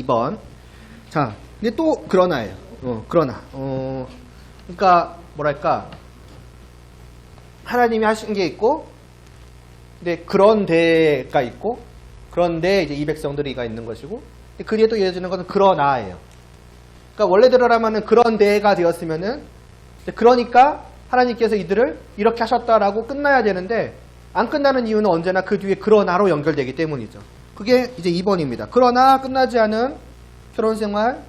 2번. 자, 근데 또 그러나예요. 그러나. 그러니까 뭐랄까? 하나님이 하신 게 있고, 근데 그런데가 있고, 그런데 이제 이 백성들이가 있는 것이고, 그 뒤에 또 이어지는 것은 그러나예요. 그러니까 원래대로라면은 그런데가 되었으면은, 그러니까 하나님께서 이들을 이렇게 하셨다라고 끝나야 되는데, 안 끝나는 이유는 언제나 그 뒤에 그러나로 연결되기 때문이죠. 그게 이제 2번입니다. 그러나 끝나지 않은 결혼생활,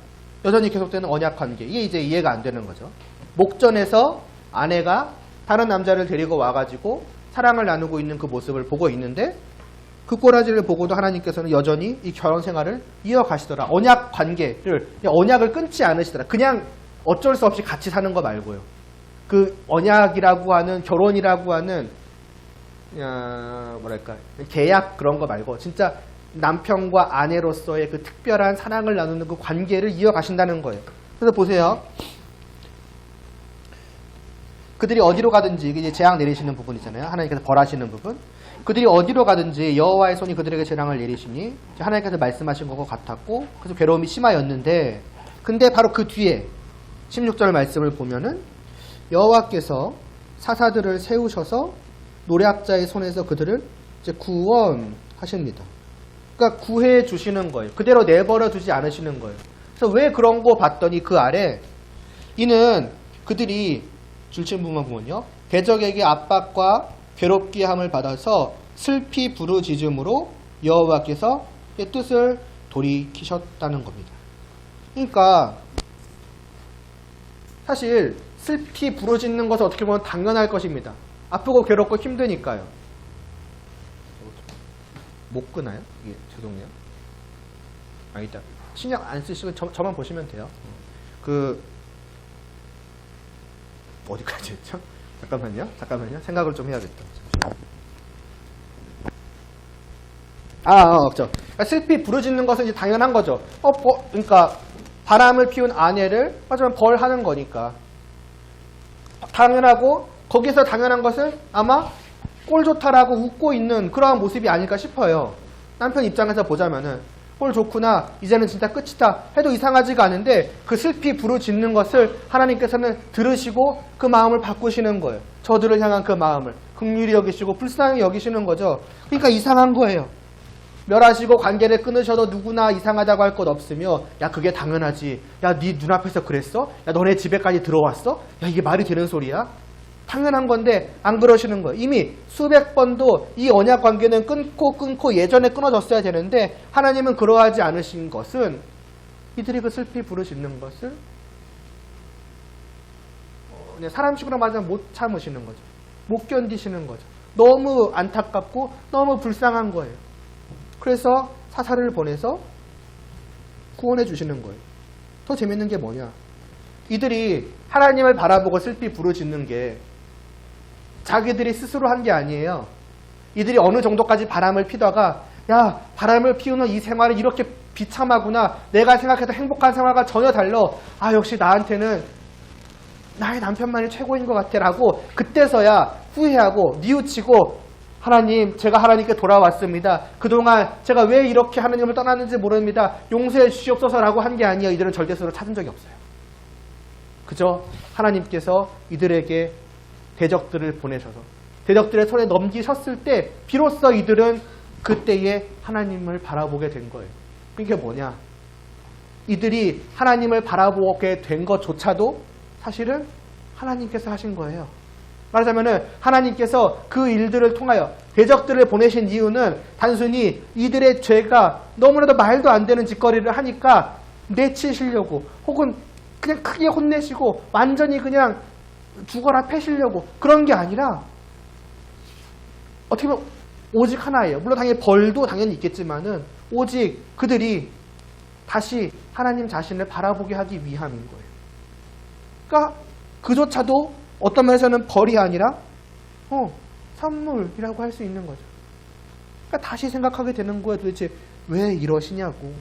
여전히 계속되는 언약관계. 이게 이제 이해가 안 되는 거죠. 목전에서 아내가 다른 남자를 데리고 와가지고 사랑을 나누고 있는 그 모습을 보고 있는데 그 꼬라지를 보고도 하나님께서는 여전히 이 결혼생활을 이어가시더라. 언약관계를, 언약을 끊지 않으시더라. 그냥 어쩔 수 없이 같이 사는 거 말고요. 그 언약이라고 하는, 결혼이라고 하는 뭐랄까, 계약 그런 거 말고 진짜 남편과 아내로서의 그 특별한 사랑을 나누는 그 관계를 이어가신다는 거예요. 그래서 보세요. 그들이 어디로 가든지, 이제 재앙 내리시는 부분이잖아요. 하나님께서 벌하시는 부분. 그들이 어디로 가든지 여호와의 손이 그들에게 재앙을 내리시니 하나님께서 말씀하신 것과 같았고, 그래서 괴로움이 심하였는데, 근데 바로 그 뒤에 16절 말씀을 보면은 여호와께서 사사들을 세우셔서 노략자의 손에서 그들을 이제 구원하십니다. 그러니까 구해 주시는 거예요. 그대로 내버려 두지 않으시는 거예요. 그래서 왜 그런 거 봤더니 그 아래 이는 그들이 줄친 부분만 보면요. 대적에게 압박과 괴롭게 함을 받아서 슬피 부르짖음으로 여호와께서 뜻을 돌이키셨다는 겁니다. 그러니까 사실 슬피 부르짖는 것은 어떻게 보면 당연할 것입니다. 아프고 괴롭고 힘드니까요. 못 끄나요? 이게 죄송해요. 일단 신경 안 쓰시고 저만 보시면 돼요. 어디까지 했죠? 잠깐만요. 생각을 좀 해야겠다. 그러니까 슬피 부르짖는 것은 이제 당연한 거죠. 그러니까 바람을 피운 아내를 하지만 벌하는 거니까 당연하고, 거기서 당연한 것은 아마 꼴 좋다라고 웃고 있는 그러한 모습이 아닐까 싶어요. 남편 입장에서 보자면은 꼴 좋구나, 이제는 진짜 끝이다 해도 이상하지가 않은데 그 슬피 부르짖는 것을 하나님께서는 들으시고 그 마음을 바꾸시는 거예요. 저들을 향한 그 마음을 긍휼히 여기시고 불쌍히 여기시는 거죠. 그러니까 이상한 거예요. 멸하시고 관계를 끊으셔도 누구나 이상하다고 할 것 없으며, 야 그게 당연하지, 야 네 눈앞에서 그랬어? 야 너네 집에까지 들어왔어? 야 이게 말이 되는 소리야? 당연한 건데 안 그러시는 거예요. 이미 수백 번도 이 언약 관계는 끊고 예전에 끊어졌어야 되는데 하나님은 그러하지 않으신 것은 이들이 그 슬피 부르짖는 것을 그냥 사람식으로 말하자면 못 참으시는 거죠. 못 견디시는 거죠. 너무 안타깝고 너무 불쌍한 거예요. 그래서 사사를 보내서 구원해 주시는 거예요. 더 재밌는 게 뭐냐? 이들이 하나님을 바라보고 슬피 부르짖는 게 자기들이 스스로 한 게 아니에요. 이들이 어느 정도까지 바람을 피다가, 야 바람을 피우는 이 생활은 이렇게 비참하구나, 내가 생각했던 행복한 생활과 전혀 달라, 역시 나한테는 나의 남편만이 최고인 것 같아 라고 그때서야 후회하고 뉘우치고, 하나님 제가 하나님께 돌아왔습니다. 그동안 제가 왜 이렇게 하나님을 떠났는지 모릅니다. 용서해 주시옵소서라고 한 게 아니에요. 이들은 절대 스스로 찾은 적이 없어요. 그저 하나님께서 이들에게 대적들을 보내셔서 대적들의 손에 넘기셨을 때 비로소 이들은 그때에 하나님을 바라보게 된 거예요. 이게 뭐냐? 이들이 하나님을 바라보게 된 것조차도 사실은 하나님께서 하신 거예요. 말하자면은 하나님께서 그 일들을 통하여 대적들을 보내신 이유는 단순히 이들의 죄가 너무나도 말도 안 되는 짓거리를 하니까 내치시려고, 혹은 그냥 크게 혼내시고 완전히 그냥 죽어라 패시려고, 그런 게 아니라 어떻게 보면 오직 하나예요. 물론 당연히 벌도 당연히 있겠지만은 오직 그들이 다시 하나님 자신을 바라보게 하기 위함인 거예요. 그러니까 그조차도 어떤 면에서는 벌이 아니라 선물이라고 할 수 있는 거죠. 그러니까 다시 생각하게 되는 거예요. 도대체 왜 이러시냐고.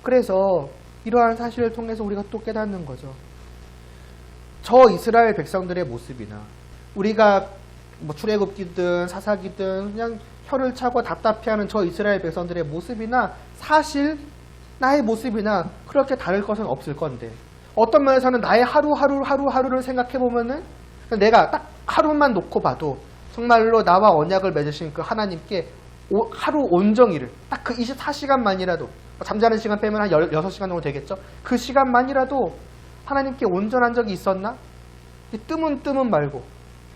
그래서 이러한 사실을 통해서 우리가 또 깨닫는 거죠. 저 이스라엘 백성들의 모습이나 우리가 뭐 출애굽기든 사사기든 그냥 혀를 차고 답답해하는 저 이스라엘 백성들의 모습이나 사실 나의 모습이나 그렇게 다를 것은 없을 건데 어떤 면에서는 나의 하루하루를 생각해 보면은 내가 딱 하루만 놓고 봐도 정말로 나와 언약을 맺으신 그 하나님께 하루 온정일을 딱 그 24시간만이라도 잠자는 시간 빼면 한 6시간 정도 되겠죠. 그 시간만이라도 하나님께 온전한 적이 있었나? 뜨문 말고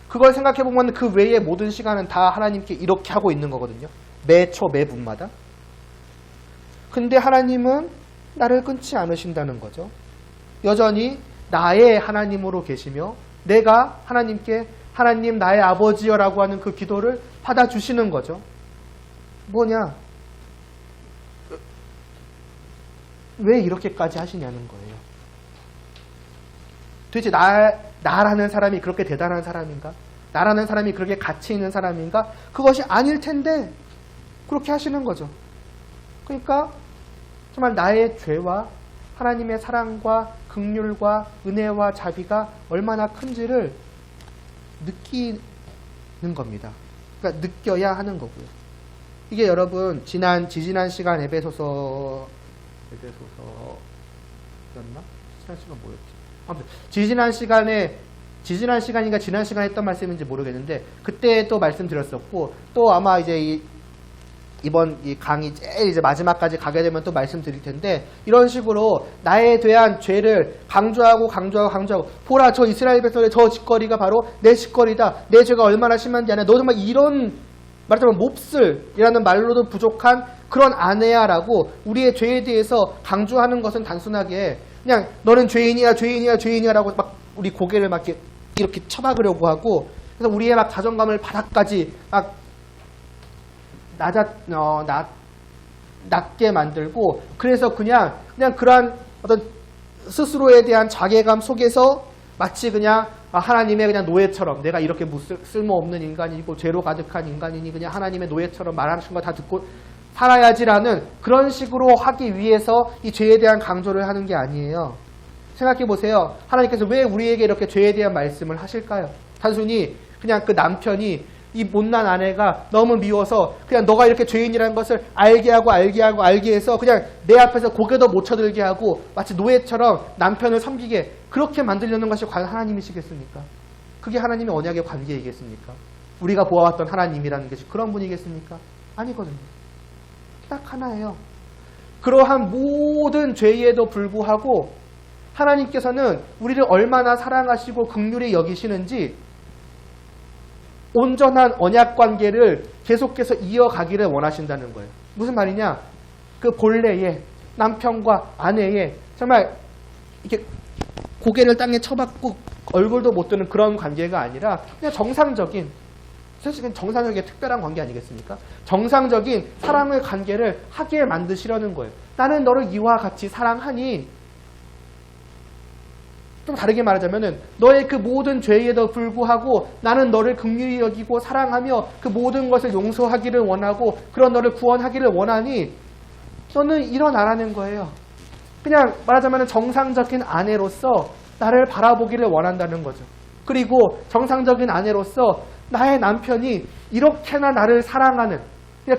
그걸 생각해 보면 그 외의 모든 시간은 다 하나님께 이렇게 하고 있는 거거든요. 매 초 매 분마다. 근데 하나님은 나를 끊지 않으신다는 거죠. 여전히 나의 하나님으로 계시며 내가 하나님께 하나님 나의 아버지여라고 하는 그 기도를 받아주시는 거죠. 뭐냐? 왜 이렇게까지 하시냐는 거예요. 도대체 나라는 사람이 그렇게 대단한 사람인가? 나라는 사람이 그렇게 가치 있는 사람인가? 그것이 아닐 텐데 그렇게 하시는 거죠. 그러니까 정말 나의 죄와 하나님의 사랑과 긍휼과 은혜와 자비가 얼마나 큰지를 느끼는 겁니다. 그러니까 느껴야 하는 거고요. 이게 여러분 지지난 시간 에베소서였나? 지난 시간 뭐였지? 아무튼 지난 시간인가 지난 시간에 했던 말씀인지 모르겠는데 그때 또 말씀드렸었고 또 아마 이제 이번 이 강의 제일 이제 마지막까지 가게 되면 또 말씀드릴 텐데 이런 식으로 나에 대한 죄를 강조하고 보라 저 이스라엘 백성의 저 짓거리가 바로 내 짓거리다. 내 죄가 얼마나 심한지 아냐. 너 정말 이런 말하자면 몹쓸이라는 말로도 부족한 그런 아내야라고 우리의 죄에 대해서 강조하는 것은 단순하게 그냥 너는 죄인이야라고 막 우리 고개를 막 이렇게 쳐박으려고 하고 그래서 우리의 막 자존감을 바닥까지 막 낮게 만들고 그래서 그냥 그러한 어떤 스스로에 대한 자괴감 속에서 마치 그냥 하나님의 그냥 노예처럼 내가 이렇게 쓸모없는 인간이고 죄로 가득한 인간이니 그냥 하나님의 노예처럼 말하는 거 다 듣고 살아야지라는 그런 식으로 하기 위해서 이 죄에 대한 강조를 하는 게 아니에요. 생각해 보세요. 하나님께서 왜 우리에게 이렇게 죄에 대한 말씀을 하실까요? 단순히 그냥 그 남편이 이 못난 아내가 너무 미워서 그냥 너가 이렇게 죄인이라는 것을 알게 해서 그냥 내 앞에서 고개도 못 쳐들게 하고 마치 노예처럼 남편을 섬기게 그렇게 만들려는 것이 과연 하나님이시겠습니까? 그게 하나님의 언약의 관계이겠습니까? 우리가 보아왔던 하나님이라는 것이 그런 분이겠습니까? 아니거든요. 딱 하나예요. 그러한 모든 죄에도 불구하고 하나님께서는 우리를 얼마나 사랑하시고 긍휼히 여기시는지 온전한 언약관계를 계속해서 이어가기를 원하신다는 거예요. 무슨 말이냐? 그 본래의 남편과 아내의 정말 이렇게 고개를 땅에 쳐박고 얼굴도 못 드는 그런 관계가 아니라 그냥 정상적인 사실은 정상적인 특별한 관계 아니겠습니까? 정상적인 사랑의 관계를 하게 만드시려는 거예요. 나는 너를 이와 같이 사랑하니 좀 다르게 말하자면은 너의 그 모든 죄에도 불구하고 나는 너를 긍휼히 여기고 사랑하며 그 모든 것을 용서하기를 원하고 그런 너를 구원하기를 원하니 너는 일어나라는 거예요. 그냥 말하자면 정상적인 아내로서 나를 바라보기를 원한다는 거죠. 그리고 정상적인 아내로서 나의 남편이 이렇게나 나를 사랑하는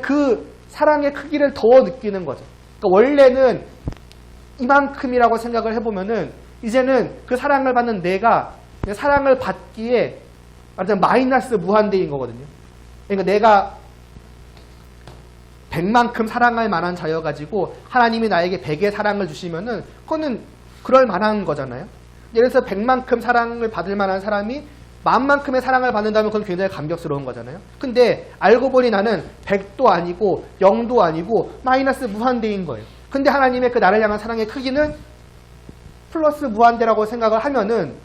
그 사랑의 크기를 더 느끼는 거죠. 그러니까 원래는 이만큼이라고 생각을 해보면은 이제는 그 사랑을 받는 내가 사랑을 받기에 말하자면 마이너스 무한대인 거거든요. 그러니까 내가 100만큼 사랑할 만한 자여가지고 하나님이 나에게 100의 사랑을 주시면은 그거는 그럴 만한 거잖아요. 예를 들어서 100만큼 사랑을 받을 만한 사람이 10,000만큼의 사랑을 받는다면 그건 굉장히 감격스러운 거잖아요. 근데 알고 보니 나는 100도 아니고 0도 아니고 마이너스 무한대인 거예요. 근데 하나님의 그 나를 향한 사랑의 크기는 플러스 무한대라고 생각을 하면은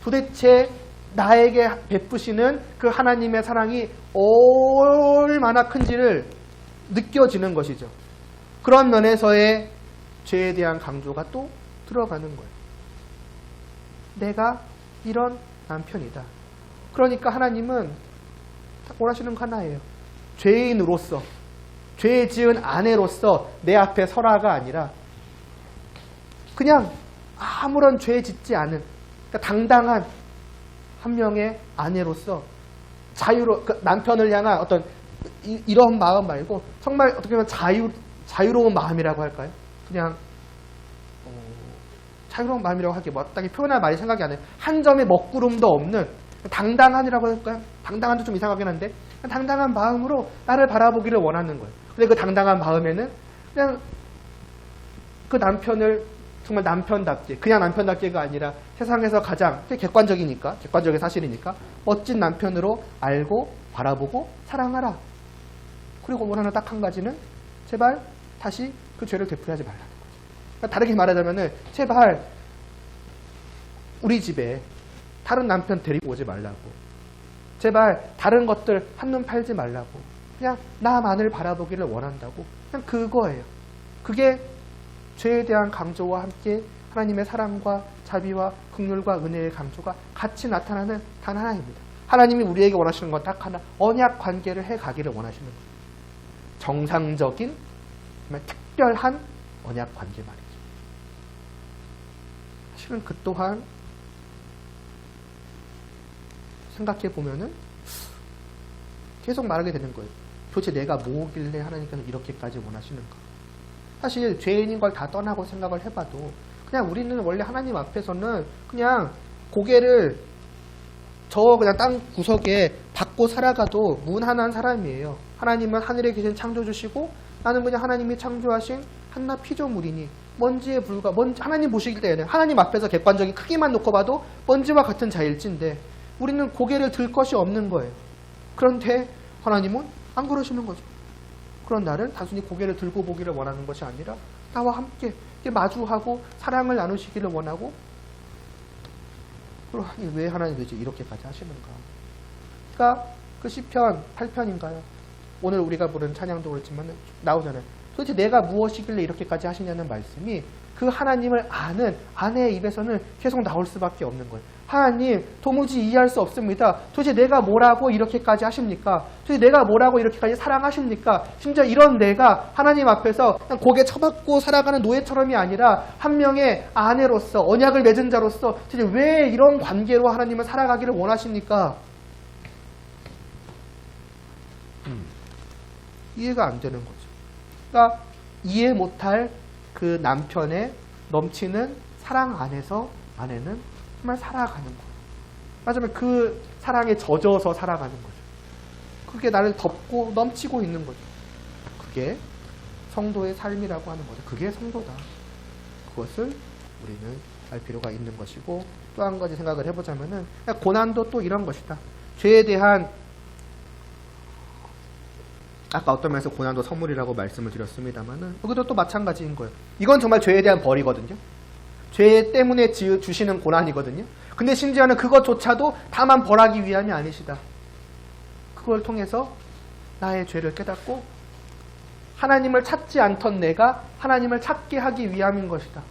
도대체 나에게 베푸시는 그 하나님의 사랑이 얼마나 큰지를 느껴지는 것이죠. 그런 면에서의 죄에 대한 강조가 또 들어가는 거예요. 내가 이런 남편이다. 그러니까 하나님은 딱 원하시는 거 하나예요. 죄인으로서, 죄 지은 아내로서 내 앞에 설화가 아니라 그냥 아무런 죄 짓지 않은 그러니까 당당한 한 명의 아내로서 그 남편을 향한 어떤 이런 마음 말고 정말 어떻게 보면 자유로운 마음이라고 할까요? 그냥 자유로운 마음이라고 하기에 마땅히 표현할 말이 생각이 안 나요. 한 점의 먹구름도 없는 당당한이라고 할까요? 당당한도 좀 이상하긴 한데 당당한 마음으로 나를 바라보기를 원하는 거예요. 근데 그 당당한 마음에는 그냥 그 남편을 정말 남편답게, 그냥 남편답게가 아니라 세상에서 가장 객관적인 사실이니까 멋진 남편으로 알고 바라보고 사랑하라. 그리고 원하는 딱 한 가지는 제발 다시 그 죄를 되풀이하지 말라는 거죠. 그러니까 다르게 말하자면은 제발 우리 집에 다른 남편 데리고 오지 말라고. 제발 다른 것들 한눈 팔지 말라고. 그냥 나만을 바라보기를 원한다고. 그냥 그거예요. 그게 죄에 대한 강조와 함께 하나님의 사랑과 자비와 긍휼과 은혜의 강조가 같이 나타나는 단 하나입니다. 하나님이 우리에게 원하시는 건 딱 하나, 언약 관계를 해가기를 원하시는 거예요. 정상적인, 정말 특별한 언약 관계 말이죠. 사실은 그 또한 생각해 보면은 계속 말하게 되는 거예요. 도대체 내가 뭐길래 하나님께서 이렇게까지 원하시는가? 사실 죄인인 걸 다 떠나고 생각을 해봐도 그냥 우리는 원래 하나님 앞에서는 그냥 고개를 그냥 땅 구석에 받고 살아가도 무난한 사람이에요. 하나님은 하늘에 계신 창조주시고 나는 그냥 하나님이 창조하신 한낱 피조물이니 먼지에 하나님 보시길 때에는 하나님 앞에서 객관적인 크기만 놓고 봐도 먼지와 같은 자일진데 우리는 고개를 들 것이 없는 거예요. 그런데 하나님은 안 그러시는 거죠. 그런 나를 단순히 고개를 들고 보기를 원하는 것이 아니라 나와 함께 마주하고 사랑을 나누시기를 원하고, 왜 하나님 도대체 이렇게까지 하시는가? 그러니까 그 시편 8편인가요? 오늘 우리가 부른 찬양도 그렇지만 나오잖아요. 도대체 내가 무엇이길래 이렇게까지 하시냐는 말씀이 그 하나님을 아는 아내의 입에서는 계속 나올 수밖에 없는 거예요. 하나님 도무지 이해할 수 없습니다. 도대체 내가 뭐라고 이렇게까지 하십니까? 도대체 내가 뭐라고 이렇게까지 사랑하십니까? 심지어 이런 내가 하나님 앞에서 그냥 고개 쳐박고 살아가는 노예처럼이 아니라 한 명의 아내로서 언약을 맺은 자로서 도대체 왜 이런 관계로 하나님을 살아가기를 원하십니까? 이해가 안 되는 거죠. 그러니까 이해 못할 그 남편의 넘치는 사랑 안에서 아내는 정말 살아가는 거예요. 맞으면 그 사랑에 젖어서 살아가는 거죠. 그게 나를 덮고 넘치고 있는 거죠. 그게 성도의 삶이라고 하는 거죠. 그게 성도다. 그것을 우리는 알 필요가 있는 것이고, 또 한 가지 생각을 해보자면은 고난도 또 이런 것이다. 죄에 대한, 아까 어떤 면에서 고난도 선물이라고 말씀을 드렸습니다만은 여기도 또 마찬가지인 거예요. 이건 정말 죄에 대한 벌이거든요. 죄 때문에 주시는 고난이거든요. 근데 심지어는 그것조차도 다만 벌하기 위함이 아니시다. 그걸 통해서 나의 죄를 깨닫고 하나님을 찾지 않던 내가 하나님을 찾게 하기 위함인 것이다.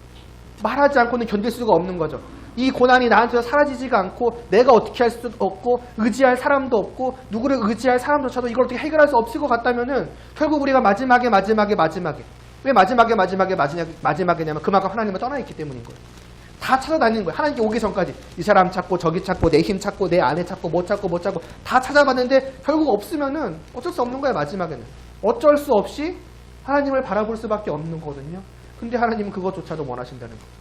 말하지 않고는 견딜 수가 없는 거죠. 이 고난이 나한테서 사라지지가 않고 내가 어떻게 할 수도 없고 의지할 사람도 없고 누구를 의지할 사람조차도 이걸 어떻게 해결할 수 없을 것 같다면은 결국 우리가 마지막에 왜 마지막이냐면 그만큼 하나님을 떠나 있기 때문인 거예요. 다 찾아다니는 거예요. 하나님께 오기 전까지 이 사람 찾고 저기 찾고 내 힘 찾고 내 아내 찾고 못 찾고 다 찾아봤는데 결국 없으면은 어쩔 수 없는 거예요. 마지막에는 어쩔 수 없이 하나님을 바라볼 수밖에 없는 거거든요. 근데 하나님은 그것조차도 원하신다는 거예요.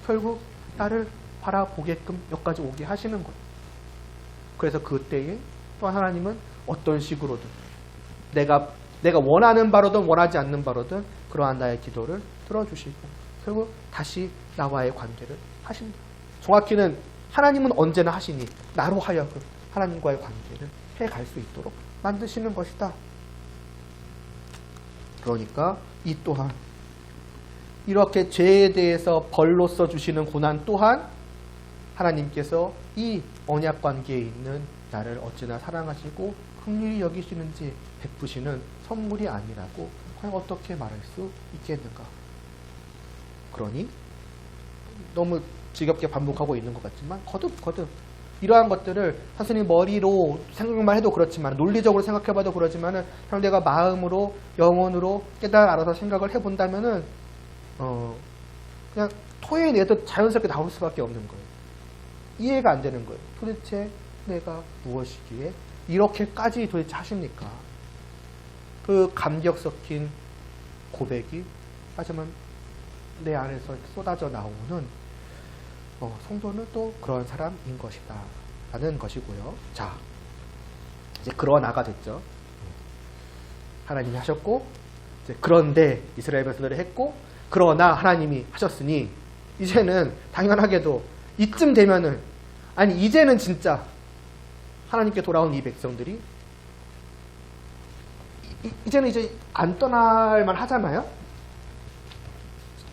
결국 나를 바라보게끔 여기까지 오게 하시는 거예요. 그래서 그때에 또 하나님은 어떤 식으로든 내가 원하는 바로든 원하지 않는 바로든 그러한 나의 기도를 들어주시고 결국 다시 나와의 관계를 하신다. 정확히는 하나님은 언제나 하시니 나로 하여금 하나님과의 관계를 해갈 수 있도록 만드시는 것이다. 그러니까 이 또한 이렇게 죄에 대해서 벌로써 주시는 고난 또한 하나님께서 이 언약 관계에 있는 나를 어찌나 사랑하시고 긍휼히 여기시는지 베푸시는 선물이 아니라고 과연 어떻게 말할 수 있겠는가. 그러니 너무 지겹게 반복하고 있는 것 같지만 거듭 이러한 것들을 단순히 머리로 생각만 해도 그렇지만 논리적으로 생각해봐도 그러지만은 내가 마음으로 영혼으로 깨달아 알아서 생각을 해본다면은 그냥 토해에 내도 자연스럽게 나올 수밖에 없는 거예요. 이해가 안 되는 거예요. 도대체 내가 무엇이기에 이렇게까지 도대체 하십니까? 그 감격 섞인 고백이 하지만 내 안에서 쏟아져 나오는 성도는 또 그런 사람인 것이다 라는 것이고요. 자, 이제 그러나가 됐죠. 하나님이 하셨고, 이제 그런데 이스라엘 백성들이 했고, 그러나 하나님이 하셨으니 이제는 당연하게도 이쯤 되면은, 아니 이제는 진짜 하나님께 돌아온 이 백성들이 이제는 이제 안 떠날만 하잖아요.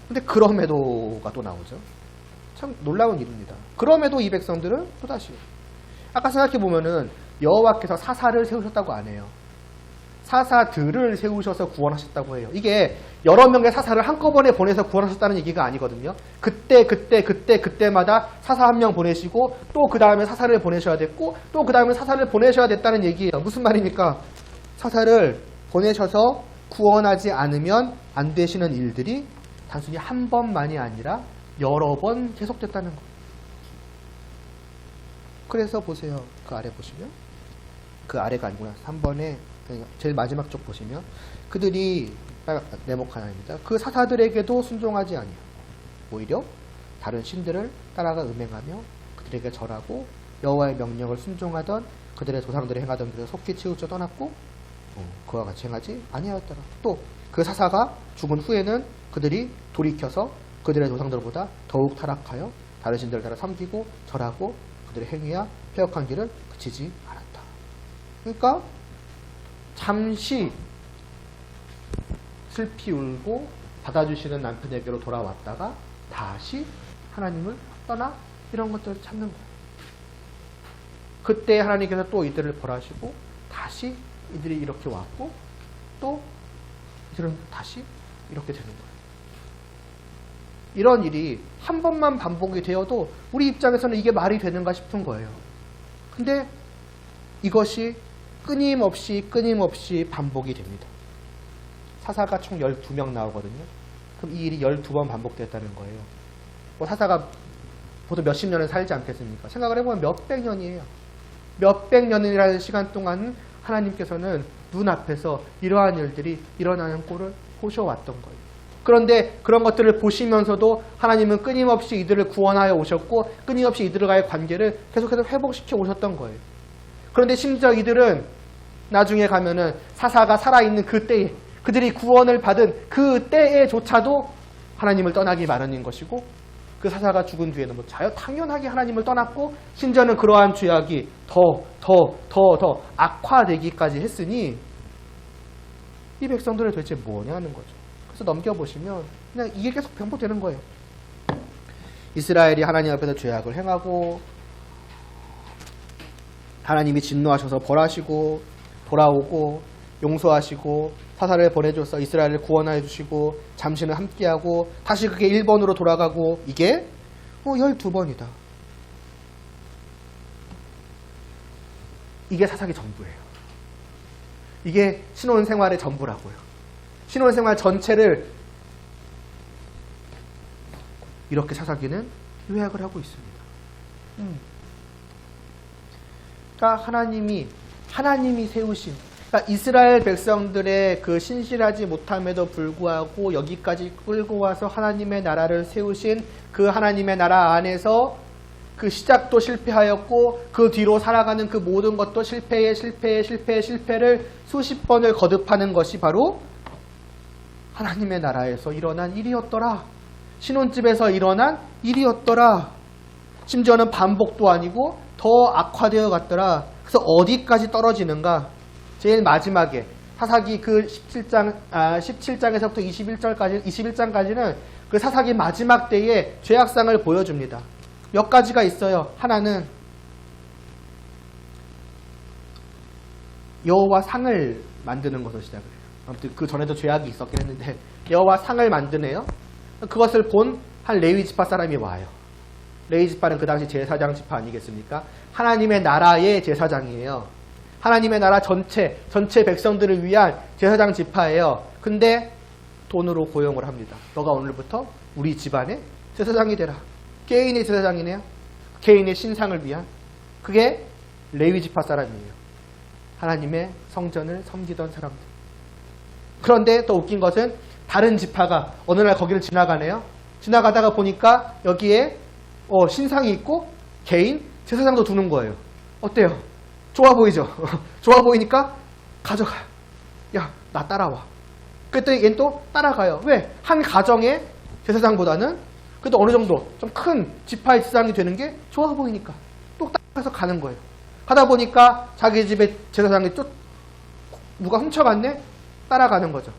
근데 그럼에도가 또 나오죠. 참 놀라운 일입니다. 그럼에도 이 백성들은 또다시, 아까 생각해 보면은 여호와께서 사사를 세우셨다고 안 해요. 사사들을 세우셔서 구원하셨다고 해요. 이게 여러 명의 사사를 한꺼번에 보내서 구원하셨다는 얘기가 아니거든요. 그때마다 사사 한 명 보내시고 또 그 다음에 사사를 보내셔야 됐고 또 그 다음에 사사를 보내셔야 됐다는 얘기예요. 무슨 말입니까? 사사를 보내셔서 구원하지 않으면 안 되시는 일들이 단순히 한 번만이 아니라 여러 번 계속됐다는 거예요. 그래서 보세요. 그 아래 보시면, 그 아래가 아니구나. 3번에 제일 마지막 쪽 보시면 그들이 네목 하나입니다. 그 사사들에게도 순종하지 아니하고 오히려 다른 신들을 따라가 음행하며 그들에게 절하고 여호와의 명령을 순종하던 그들의 조상들이 행하던 길을 속히 치우쳐 떠났고 그와 같이 행하지 아니하였더라. 또 그 사사가 죽은 후에는 그들이 돌이켜서 그들의 조상들보다 더욱 타락하여 다른 신들을 따라 섬기고 절하고 그들의 행위와 폐역한 길을 그치지 않았다. 그러니까 잠시 슬피 울고 받아주시는 남편에게로 돌아왔다가 다시 하나님을 떠나 이런 것들을 찾는 거예요. 그때 하나님께서 또 이들을 벌하시고 다시 이들이 이렇게 왔고 또 이들은 다시 이렇게 되는 거예요. 이런 일이 한 번만 반복이 되어도 우리 입장에서는 이게 말이 되는가 싶은 거예요. 근데 이것이 끊임없이 반복이 됩니다. 사사가 총 12명 나오거든요. 그럼 이 일이 12번 반복됐다는 거예요. 뭐 사사가 보통 몇십 년을 살지 않겠습니까? 생각을 해보면 몇백 년이에요. 몇백 년이라는 시간 동안 하나님께서는 눈앞에서 이러한 일들이 일어나는 꼴을 보셔왔던 거예요. 그런데 그런 것들을 보시면서도 하나님은 끊임없이 이들을 구원하여 오셨고 끊임없이 이들과의 관계를 계속해서 회복시켜 오셨던 거예요. 그런데 심지어 이들은 나중에 가면은 사사가 살아있는 그 때에, 그들이 구원을 받은 그 때에조차도 하나님을 떠나기 마련인 것이고, 그 사사가 죽은 뒤에는 당연하게 하나님을 떠났고 심지어는 그러한 죄악이 더 악화되기까지 했으니 이 백성들은 도대체 뭐냐는 거죠. 그래서 넘겨보시면 그냥 이게 계속 반복되는 거예요. 이스라엘이 하나님 앞에서 죄악을 행하고 하나님이 진노하셔서 벌하시고 돌아오고 용서하시고 사사를 보내줘서 이스라엘을 구원하여 주시고 잠시는 함께하고 다시 그게 1번으로 돌아가고 이게 12번이다. 이게 사사기 전부예요. 이게 신혼생활의 전부라고요. 신혼생활 전체를 이렇게 사사기는 요약을 하고 있습니다. 그러니까 하나님이 세우신, 그러니까 이스라엘 백성들의 그 신실하지 못함에도 불구하고 여기까지 끌고 와서 하나님의 나라를 세우신 그 하나님의 나라 안에서 그 시작도 실패하였고 그 뒤로 살아가는 그 모든 것도 실패를 수십 번을 거듭하는 것이 바로 하나님의 나라에서 일어난 일이었더라. 신혼집에서 일어난 일이었더라. 심지어는 반복도 아니고 더 악화되어 갔더라. 그래서 어디까지 떨어지는가? 제일 마지막에 사사기 그 17장에서부터 21장까지는 그 사사기 마지막 때의 죄악상을 보여줍니다. 몇 가지가 있어요. 하나는 여호와 상을 만드는 것을 시작을 해요. 아무튼 그 전에도 죄악이 있었긴 했는데 여호와 상을 만드네요. 그것을 본 한 레위 지파 사람이 와요. 레위 지파는 그 당시 제사장 지파 아니겠습니까? 하나님의 나라의 제사장이에요. 하나님의 나라 전체 백성들을 위한 제사장 지파예요. 근데 돈으로 고용을 합니다. 너가 오늘부터 우리 집안의 제사장이 되라. 개인의 제사장이네요. 개인의 신상을 위한. 그게 레위 지파 사람이에요. 하나님의 성전을 섬기던 사람들. 그런데 또 웃긴 것은 다른 지파가 어느 날 거기를 지나가네요. 지나가다가 보니까 여기에 신상이 있고 개인 제사장도 두는 거예요. 어때요? 좋아 보이죠? 좋아 보이니까 가져가. 야, 나 따라와. 그랬더니 얘는 또 따라가요. 왜? 한 가정의 제사장보다는 그래도 어느 정도 좀 큰 지파의 제사장이 되는 게 좋아 보이니까 또 따라가서 가는 거예요. 가다 보니까 자기 집에 제사장이 또 누가 훔쳐갔네? 따라가는 거죠.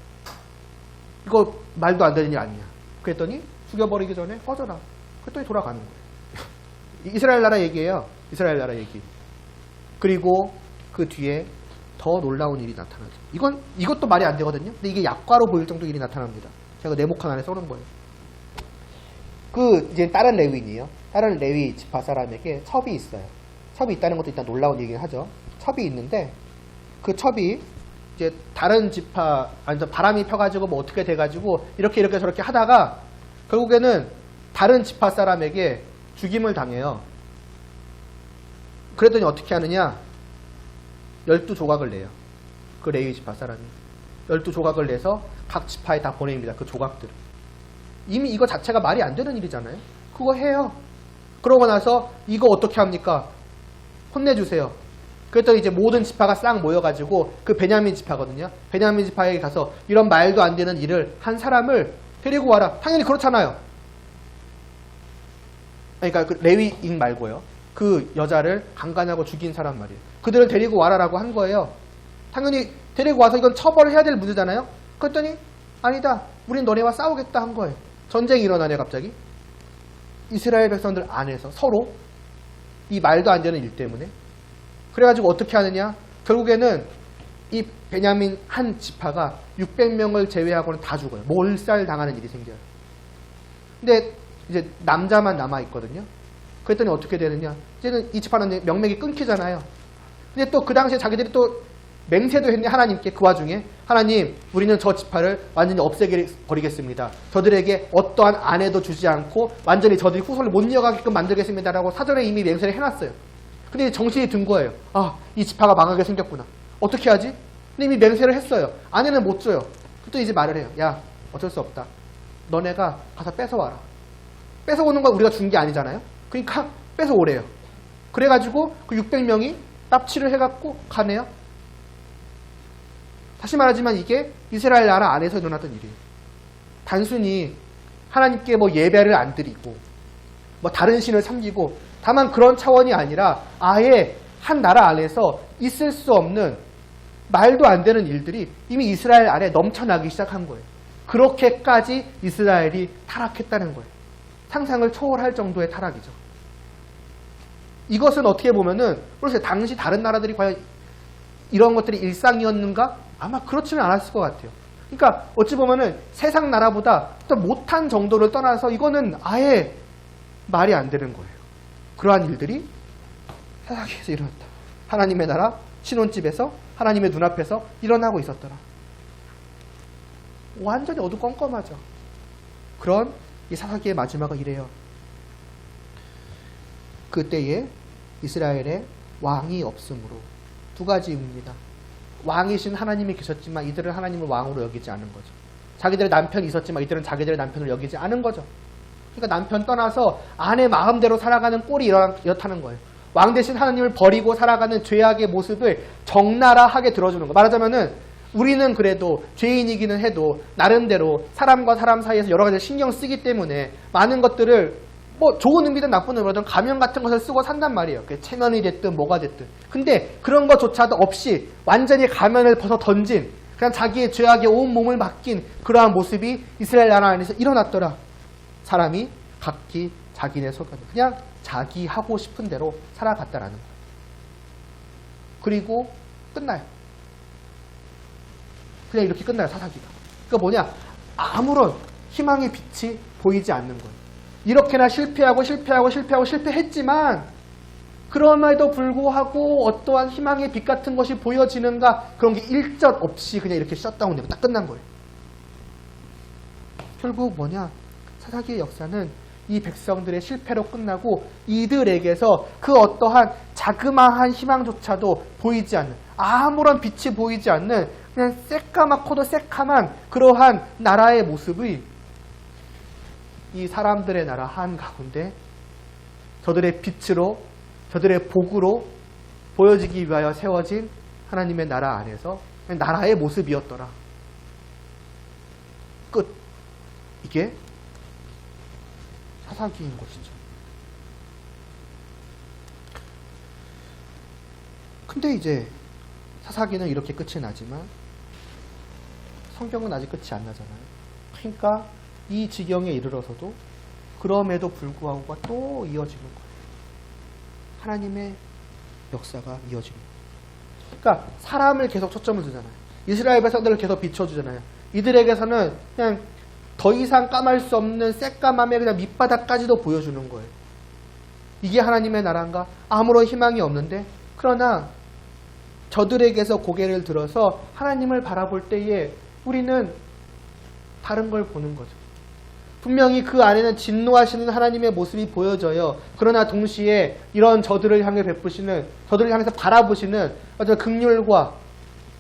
이거 말도 안 되는 일 아니냐. 그랬더니 죽여버리기 전에 꺼져라. 그랬더니 돌아가는 거예요. 이스라엘 나라 얘기예요. 이스라엘 나라 얘기. 그리고 그 뒤에 더 놀라운 일이 나타나죠. 이것도 말이 안 되거든요. 근데 이게 약과로 보일 정도 일이 나타납니다. 제가 네모칸 안에 써놓은 거예요. 이제 다른 레위인이에요. 다른 레위 지파 사람에게 첩이 있어요. 첩이 있다는 것도 일단 놀라운 얘기긴 하죠. 첩이 있는데 그 첩이 이제 다른 지파, 바람이 펴가지고 뭐 어떻게 돼가지고 이렇게 저렇게 하다가 결국에는 다른 지파 사람에게 죽임을 당해요. 그랬더니 어떻게 하느냐? 12조각을 내요. 그 레위 지파 사람이. 12조각을 내서 각 지파에 다 보냅니다. 그 조각들을. 이미 이거 자체가 말이 안 되는 일이잖아요. 그거 해요. 그러고 나서 이거 어떻게 합니까? 혼내주세요. 그랬더니 이제 모든 지파가 싹 모여가지고 그 베냐민 지파거든요. 베냐민 지파에 가서 이런 말도 안 되는 일을 한 사람을 데리고 와라. 당연히 그렇잖아요. 그러니까 그 레위인 말고요. 그 여자를 강간하고 죽인 사람 말이에요. 그들을 데리고 와라라고 한 거예요. 당연히 데리고 와서 이건 처벌을 해야 될 문제잖아요. 그랬더니 아니다. 우린 너네와 싸우겠다 한 거예요. 전쟁이 일어나네 갑자기. 이스라엘 백성들 안에서 서로 이 말도 안 되는 일 때문에. 그래가지고 어떻게 하느냐. 결국에는 이 베냐민 한 지파가 600명을 제외하고는 다 죽어요. 몰살당하는 일이 생겨요. 근데 이제 남자만 남아있거든요. 그랬더니 어떻게 되느냐. 이제는 이 지파는 명맥이 끊기잖아요. 근데 또 그 당시에 자기들이 또 맹세도 했네. 하나님께. 그 와중에 하나님, 우리는 저 지파를 완전히 없애버리겠습니다. 저들에게 어떠한 아내도 주지 않고 완전히 저들이 후손을 못 이어가게끔 만들겠습니다라고 사전에 이미 맹세를 해놨어요. 근데 정신이 든 거예요. 아, 이 지파가 망하게 생겼구나. 어떻게 하지? 근데 이미 맹세를 했어요. 아내는 못 줘요. 또 이제 말을 해요. 야, 어쩔 수 없다. 너네가 가서 뺏어와라. 뺏어오는 건 우리가 준 게 아니잖아요. 그러니까 뺏어오래요. 그래가지고 그 600명이 납치를 해갖고 가네요. 다시 말하지만 이게 이스라엘 나라 안에서 일어났던 일이에요. 단순히 하나님께 뭐 예배를 안 드리고 뭐 다른 신을 섬기고 다만 그런 차원이 아니라 아예 한 나라 안에서 있을 수 없는 말도 안 되는 일들이 이미 이스라엘 안에 넘쳐나기 시작한 거예요. 그렇게까지 이스라엘이 타락했다는 거예요. 상상을 초월할 정도의 타락이죠. 이것은 어떻게 보면은 그래서 당시 다른 나라들이 과연 이런 것들이 일상이었는가? 아마 그렇지는 않았을 것 같아요. 그러니까 어찌 보면은 세상 나라보다 또 못한 정도를 떠나서 이거는 아예 말이 안 되는 거예요. 그러한 일들이 세상에서 일어났다. 하나님의 나라 신혼집에서 하나님의 눈앞에서 일어나고 있었더라. 완전히 어두컴컴하죠. 그런 이 사사기의 마지막은 이래요. 그때에 이스라엘에 왕이 없으므로 두 가지 의미입니다. 왕이신 하나님이 계셨지만 이들은 하나님을 왕으로 여기지 않은 거죠. 자기들의 남편이 있었지만 이들은 자기들의 남편을 여기지 않은 거죠. 그러니까 남편 떠나서 아내 마음대로 살아가는 꼴이 이렇다는 거예요. 왕 대신 하나님을 버리고 살아가는 죄악의 모습을 적나라하게 들어주는 거예요. 말하자면은 우리는 그래도 죄인이기는 해도 나름대로 사람과 사람 사이에서 여러 가지 신경 쓰기 때문에 많은 것들을 뭐 좋은 의미든 나쁜 의미든 가면 같은 것을 쓰고 산단 말이에요. 체면이 됐든 뭐가 됐든. 근데 그런 것조차도 없이 완전히 가면을 벗어 던진 그냥 자기의 죄악에 온 몸을 맡긴 그러한 모습이 이스라엘 나라 안에서 일어났더라. 사람이 각기 자기네 소견 그냥 자기 하고 싶은 대로 살아갔다라는 거예요. 그리고 끝나요. 그냥 이렇게 끝나요. 사사기가. 그러니까 뭐냐? 아무런 희망의 빛이 보이지 않는 거예요. 이렇게나 실패했지만 그럼에도 불구하고 어떠한 희망의 빛 같은 것이 보여지는가 그런 게 일절 없이 그냥 이렇게 셧다운되고 딱 끝난 거예요. 결국 뭐냐? 사사기의 역사는 이 백성들의 실패로 끝나고 이들에게서 그 어떠한 자그마한 희망조차도 보이지 않는, 아무런 빛이 보이지 않는 그냥 새까맣고도 새카만 그러한 나라의 모습이 이 사람들의 나라 한가운데 저들의 빛으로, 저들의 복으로 보여지기 위하여 세워진 하나님의 나라 안에서 나라의 모습이었더라. 끝. 이게 사사기인 것이죠. 근데 이제 사사기는 이렇게 끝이 나지만 성경은 아직 끝이 안 나잖아요. 그러니까 이 지경에 이르러서도 그럼에도 불구하고가 또 이어지는 거예요. 하나님의 역사가 이어지는 거예요. 그러니까 사람을 계속 초점을 두잖아요. 이스라엘 백성들을 계속 비춰주잖아요. 이들에게서는 그냥 더 이상 까말 수 없는 새까맘의 그냥 밑바닥까지도 보여주는 거예요. 이게 하나님의 나라인가? 아무런 희망이 없는데, 그러나 저들에게서 고개를 들어서 하나님을 바라볼 때에 우리는 다른 걸 보는 거죠. 분명히 그 안에는 진노하시는 하나님의 모습이 보여져요. 그러나 동시에 이런 저들을 향해 베푸시는, 저들을 향해서 바라보시는 어떤 긍휼과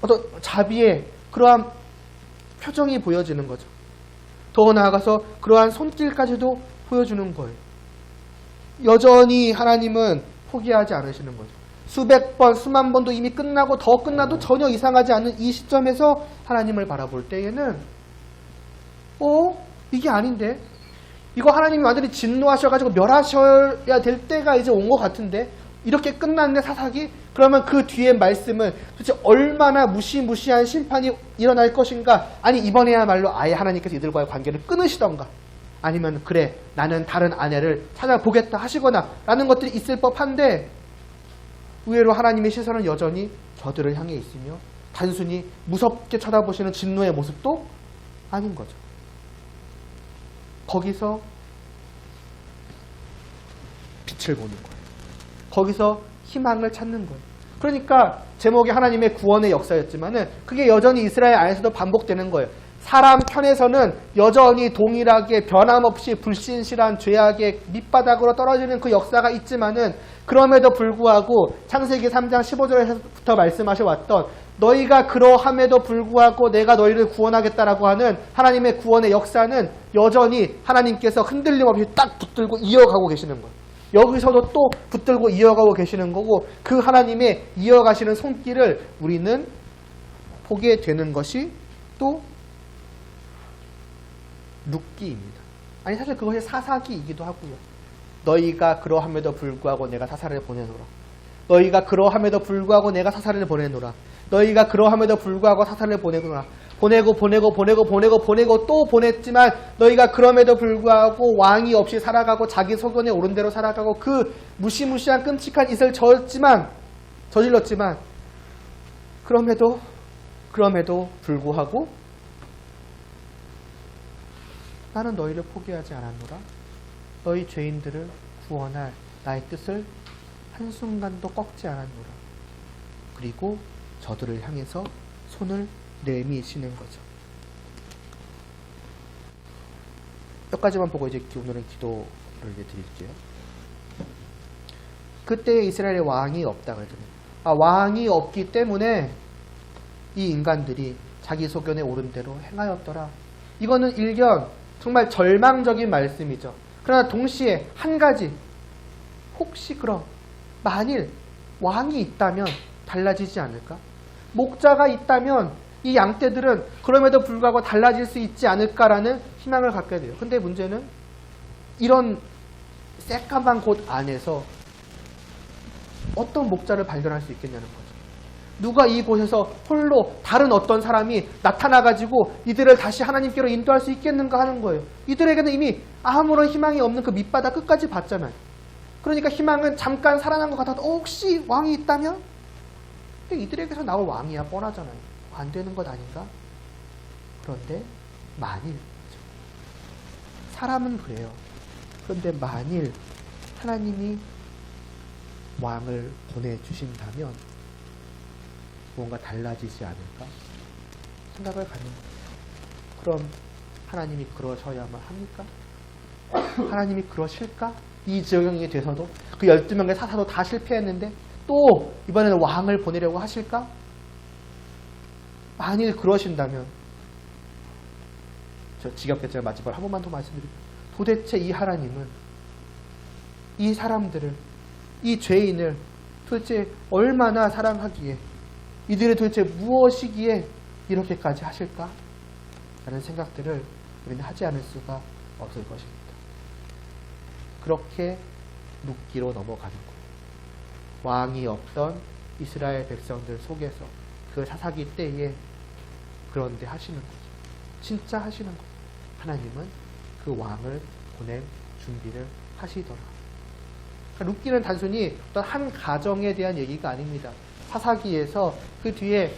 어떤 자비의 그러한 표정이 보여지는 거죠. 더 나아가서 그러한 손길까지도 보여주는 거예요. 여전히 하나님은 포기하지 않으시는 거죠. 수백 번, 수만 번도 이미 끝나고 더 끝나도 전혀 이상하지 않는 이 시점에서 하나님을 바라볼 때에는 이게 아닌데? 이거 하나님이 완전히 진노하셔가지고 멸하셔야 될 때가 이제 온 것 같은데? 이렇게 끝났는데 사사기? 그러면 그 뒤에 말씀은 도대체 얼마나 무시무시한 심판이 일어날 것인가? 아니 이번에야말로 아예 하나님께서 이들과의 관계를 끊으시던가, 아니면 그래 나는 다른 아내를 찾아보겠다 하시거나 라는 것들이 있을 법한데, 의외로 하나님의 시선은 여전히 저들을 향해 있으며 단순히 무섭게 쳐다보시는 진노의 모습도 아닌 거죠. 거기서 빛을 보는 거예요. 거기서 희망을 찾는 거예요. 그러니까 제목이 하나님의 구원의 역사였지만은 그게 여전히 이스라엘 안에서도 반복되는 거예요. 사람 편에서는 여전히 동일하게 변함없이 불신실한 죄악의 밑바닥으로 떨어지는 그 역사가 있지만은, 그럼에도 불구하고 창세기 3장 15절에서부터 말씀하셔 왔던 너희가 그러함에도 불구하고 내가 너희를 구원하겠다라고 하는 하나님의 구원의 역사는 여전히 하나님께서 흔들림 없이 딱 붙들고 이어가고 계시는 거예요. 여기서도 또 붙들고 이어가고 계시는 거고, 그 하나님의 이어가시는 손길을 우리는 보게 되는 것이 또 룻기입니다. 아니 사실 그것이 사사기이기도 하고요. 너희가 그러함에도 불구하고 내가 사사를 보내노라. 너희가 그러함에도 불구하고 내가 사사를 보내노라. 너희가 그러함에도 불구하고 사사를 보내노라. 보내고 또 보냈지만 너희가 그럼에도 불구하고 왕이 없이 살아가고 자기 소견에 오른 대로 살아가고 그 무시무시한 끔찍한 짓을 저질렀지만 그럼에도 불구하고 나는 너희를 포기하지 않았노라. 너희 죄인들을 구원할 나의 뜻을 한순간도 꺾지 않았노라. 그리고 저들을 향해서 손을 내미시는 거죠. 여기까지만 보고 이제 오늘은 기도를 드릴게요. 그때 이스라엘에 왕이 없다고 했잖아요. 왕이 없기 때문에 이 인간들이 자기 소견에 오른 대로 행하였더라. 이거는 일견 정말 절망적인 말씀이죠. 그러나 동시에 한 가지, 혹시 그럼 만일 왕이 있다면 달라지지 않을까? 목자가 있다면 이 양떼들은 그럼에도 불구하고 달라질 수 있지 않을까라는 희망을 갖게 돼요. 근데 문제는 이런 새까만 곳 안에서 어떤 목자를 발견할 수 있겠냐는 거죠. 누가 이곳에서 홀로 다른 어떤 사람이 나타나가지고 이들을 다시 하나님께로 인도할 수 있겠는가 하는 거예요. 이들에게는 이미 아무런 희망이 없는 그 밑바닥 끝까지 봤잖아요. 그러니까 희망은 잠깐 살아난 것 같아도 혹시 왕이 있다면? 근데 이들에게서 나올 왕이야 뻔하잖아요. 안 되는 것 아닌가? 그런데 만일, 사람은 그래요. 그런데 만일 하나님이 왕을 보내주신다면 뭔가 달라지지 않을까 생각을 갖는 거예요. 그럼 하나님이 그러셔야만 합니까? 하나님이 그러실까? 이 지역이 돼서도 그 12명의 사사도 다 실패했는데 또 이번에는 왕을 보내려고 하실까? 만일 그러신다면 저 지겹겠지만 마지막으로 한 번만 더 말씀드립니다. 도대체 이 하나님은 이 사람들을, 이 죄인을 도대체 얼마나 사랑하기에, 이들이 도대체 무엇이기에 이렇게까지 하실까? 라는 생각들을 우리는 하지 않을 수가 없을 것입니다. 그렇게 룻기로 넘어가는 거예요. 왕이 없던 이스라엘 백성들 속에서 그 사사기 때에 그런데 하시는 거죠. 진짜 하시는 거죠. 하나님은 그 왕을 보낼 준비를 하시더라. 그러니까 룻기는 단순히 어떤 한 가정에 대한 얘기가 아닙니다. 사사기에서 그 뒤에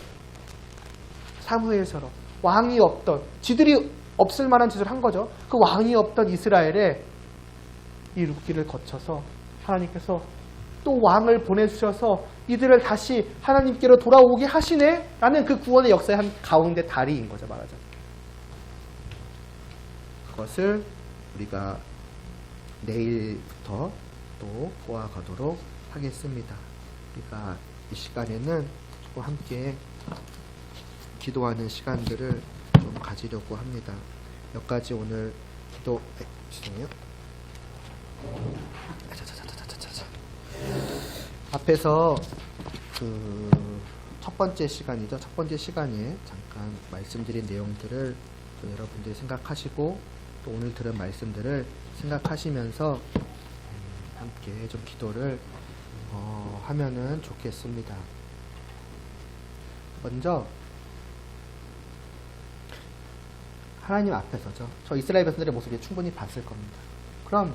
사무엘처럼 왕이 없던, 지들이 없을 만한 짓을 한 거죠. 그 왕이 없던 이스라엘에 이 룻기를 거쳐서 하나님께서 또 왕을 보내주셔서 이들을 다시 하나님께로 돌아오게 하시네? 라는 그 구원의 역사의 한 가운데 다리인 거죠, 말하자면. 그것을 우리가 내일부터 또 보아가도록 하겠습니다. 우리가 이 시간에는 또 함께 기도하는 시간들을 좀 가지려고 합니다. 몇 가지 오늘 죄송해요. 앞에서 그 첫 번째 시간이죠. 첫 번째 시간에 잠깐 말씀드린 내용들을 또 여러분들이 생각하시고 또 오늘 들은 말씀들을 생각하시면서 함께 좀 기도를 하면은 좋겠습니다. 먼저 하나님 앞에서죠. 저 이스라엘 백성들의 모습을 충분히 봤을 겁니다. 그럼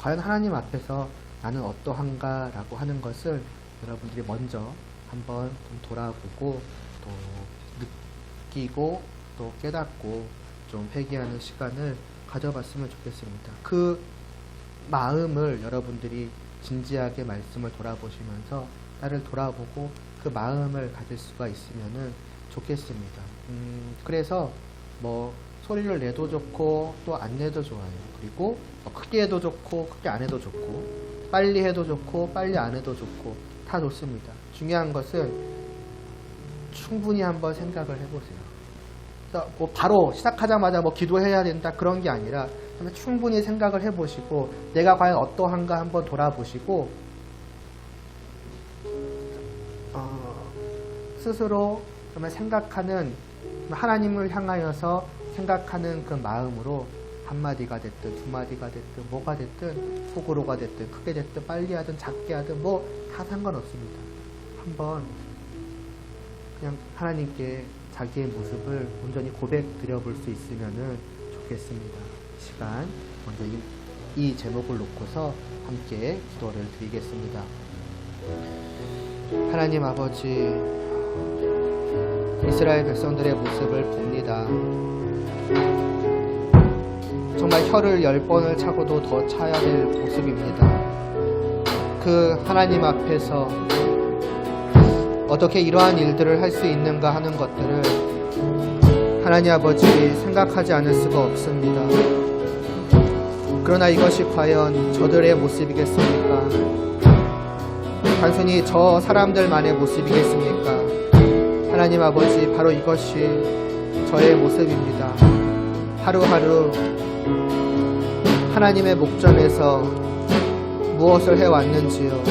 과연 하나님 앞에서 나는 어떠한가 라고 하는 것을 여러분들이 먼저 한번 좀 돌아보고 또 느끼고 또 깨닫고 좀 회개하는 시간을 가져봤으면 좋겠습니다. 그 마음을 여러분들이 진지하게 말씀을 돌아보시면서 나를 돌아보고 그 마음을 가질 수가 있으면 좋겠습니다. 그래서 뭐 소리를 내도 좋고 또 안 내도 좋아요. 그리고 크게 해도 좋고 크게 안 해도 좋고 빨리 해도 좋고 빨리 안 해도 좋고 다 좋습니다. 중요한 것은 충분히 한번 생각을 해보세요. 그래서 뭐 바로 시작하자마자 뭐 기도해야 된다 그런 게 아니라 충분히 생각을 해보시고 내가 과연 어떠한가 한번 돌아보시고 스스로 정말 생각하는 하나님을 향하여서 생각하는 그 마음으로 한마디가 됐든 두마디가 됐든 뭐가 됐든 속으로가 됐든 크게 됐든 빨리 하든 작게 하든 뭐 다 상관없습니다. 한번 그냥 하나님께 자기의 모습을 온전히 고백 드려볼 수 있으면 좋겠습니다. 시간 먼저 이 제목을 놓고서 함께 기도를 드리겠습니다. 하나님 아버지, 이스라엘 백성들의 모습을 봅니다. 정말 혀를 10번을 차고도 더 차야 될 모습입니다. 그 하나님 앞에서 어떻게 이러한 일들을 할 수 있는가 하는 것들을 하나님 아버지 생각하지 않을 수가 없습니다. 그러나 이것이 과연 저들의 모습이겠습니까? 단순히 저 사람들만의 모습이겠습니까? 하나님 아버지, 바로 이것이 저의 모습입니다. 하루하루 하나님의 목전에서 무엇을 해왔는지요.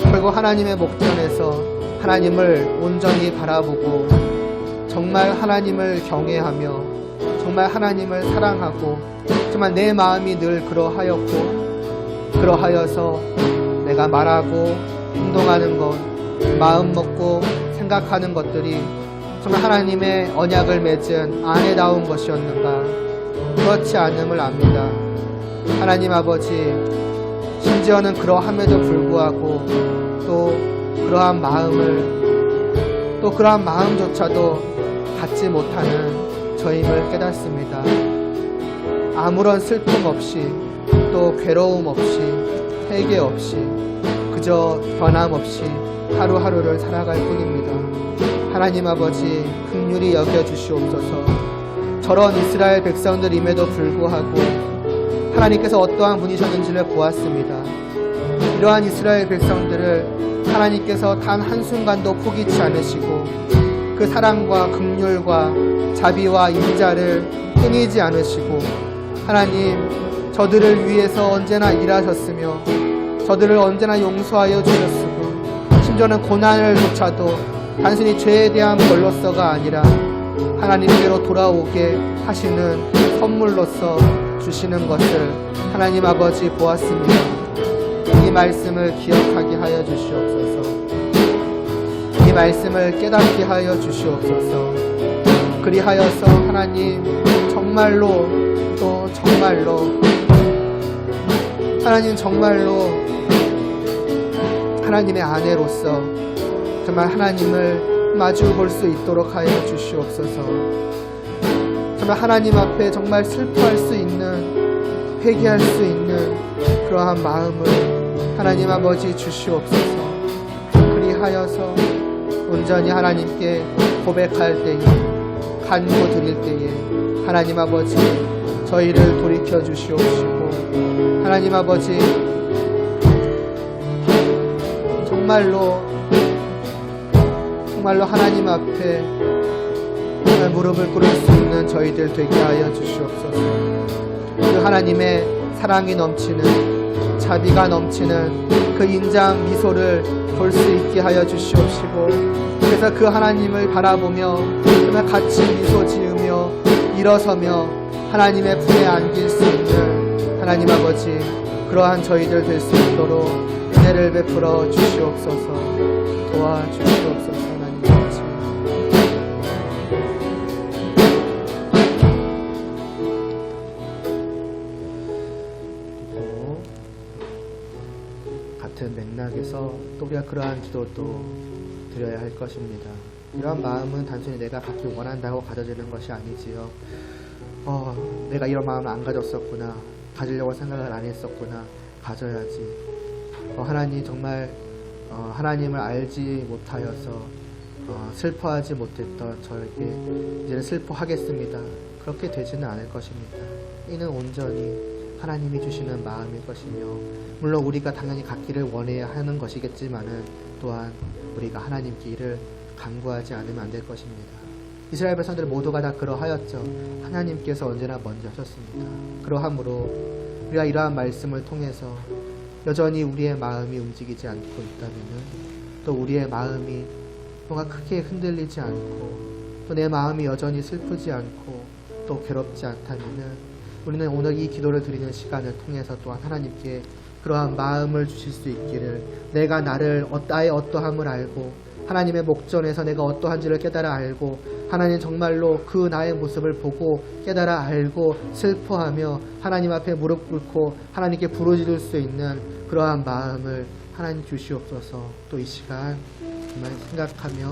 결국 하나님의 목전에서 하나님을 온전히 바라보고 정말 하나님을 경외하며 정말 하나님을 사랑하고 정말 내 마음이 늘 그러하여서 내가 말하고 행동하는 것, 마음 먹고 생각하는 것들이 정말 하나님의 언약을 맺은 아내다운 것이었는가? 그렇지 않음을 압니다. 하나님 아버지, 심지어는 그러함에도 불구하고 또 그러한 마음조차도 갖지 못하는 저임을 깨닫습니다. 아무런 슬픔 없이 또 괴로움 없이 회개 없이 그저 변함없이 하루하루를 살아갈 뿐입니다. 하나님 아버지, 긍휼히 여겨주시옵소서. 저런 이스라엘 백성들임에도 불구하고 하나님께서 어떠한 분이셨는지를 보았습니다. 이러한 이스라엘 백성들을 하나님께서 단 한순간도 포기치 않으시고 그 사랑과 긍휼과 자비와 인자를 끊이지 않으시고 하나님 저들을 위해서 언제나 일하셨으며 저들을 언제나 용서하여 주셨으고 심지어는 고난을조차도 단순히 죄에 대한 벌로서가 아니라 하나님께로 돌아오게 하시는 선물로서 주시는 것을 하나님 아버지 보았습니다. 이 말씀을 기억하게 하여 주시옵소서. 이 말씀을 깨닫게 하여 주시옵소서. 그리하여서 하나님 정말로 또 정말로 하나님 정말로 하나님의 아내로서 정말 하나님을 마주 볼 수 있도록 하여 주시옵소서. 정말 하나님 앞에 정말 슬퍼할 수 있는 회개할 수 있는 그러한 마음을 하나님 아버지 주시옵소서. 그리하여서 온전히 하나님께 고백할 때에 간구 드릴 때에 하나님 아버지 저희를 돌이켜 주시옵시고 하나님 아버지 정말로 하나님 앞에 정말 무릎을 꿇을 수 있는 저희들 되게 하여 주시옵소서. 그 하나님의 사랑이 넘치는 자비가 넘치는 그 인자한 미소를 볼 수 있게 하여 주시옵시고 그래서 그 하나님을 바라보며 정말 같이 미소 지으며 일어서며 하나님의 품에 안길 수 있는 하나님 아버지 그러한 저희들 될 수 있도록 은혜를 베풀어 주시옵소서. 도와주시옵소서. 하나님 아버지 같은 맥락에서 또 우리가 그러한 기도도 드려야 할 것입니다. 이러한 마음은 단순히 내가 갖기 원한다고 가져지는 것이 아니지요. 내가 이런 마음을 안 가졌었구나, 가지려고 생각을 안 했었구나, 가져야지. 하나님 정말 하나님을 알지 못하여서 슬퍼하지 못했던 저에게 이제는 슬퍼하겠습니다. 그렇게 되지는 않을 것입니다. 이는 온전히 하나님이 주시는 마음일 것이며 물론 우리가 당연히 갖기를 원해야 하는 것이겠지만은 또한 우리가 하나님께 이를 간구하지 않으면 안 될 것입니다. 이스라엘 백성들 모두가 다 그러하였죠. 하나님께서 언제나 먼저 하셨습니다. 그러하므로 우리가 이러한 말씀을 통해서 여전히 우리의 마음이 움직이지 않고 있다면 또 우리의 마음이 뭔가 크게 흔들리지 않고 또 내 마음이 여전히 슬프지 않고 또 괴롭지 않다면 우리는 오늘 이 기도를 드리는 시간을 통해서 또한 하나님께 그러한 마음을 주실 수 있기를 내가 나의 어떠함을 알고 하나님의 목전에서 내가 어떠한지를 깨달아 알고 하나님 정말로 그 나의 모습을 보고 깨달아 알고 슬퍼하며 하나님 앞에 무릎 꿇고 하나님께 부르짖을 수 있는 그러한 마음을 하나님 주시옵소서. 또 이 시간 정말 생각하며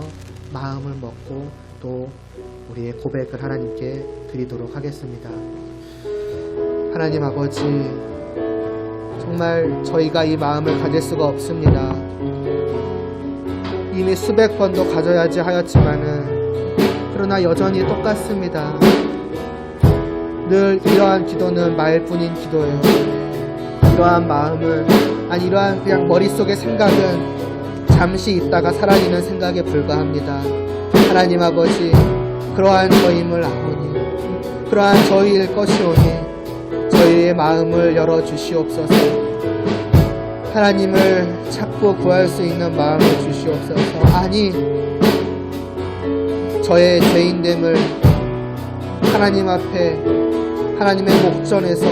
마음을 먹고 또 우리의 고백을 하나님께 드리도록 하겠습니다. 하나님 아버지 정말 저희가 이 마음을 가질 수가 없습니다. 이미 수백 번도 가져야지 하였지만은 그러나 여전히 똑같습니다. 늘 이러한 기도는 말뿐인 기도예요. 이러한 마음은 이러한 그냥 머릿속의 생각은 잠시 있다가 사라지는 생각에 불과합니다. 하나님 아버지 그러한 저임을 아오니 그러한 저희일 것이오니 저희의 마음을 열어주시옵소서. 하나님을 찾고 구할 수 있는 마음을 주시옵소서. 아니 저의 죄인됨을 하나님 앞에 하나님의 목전에서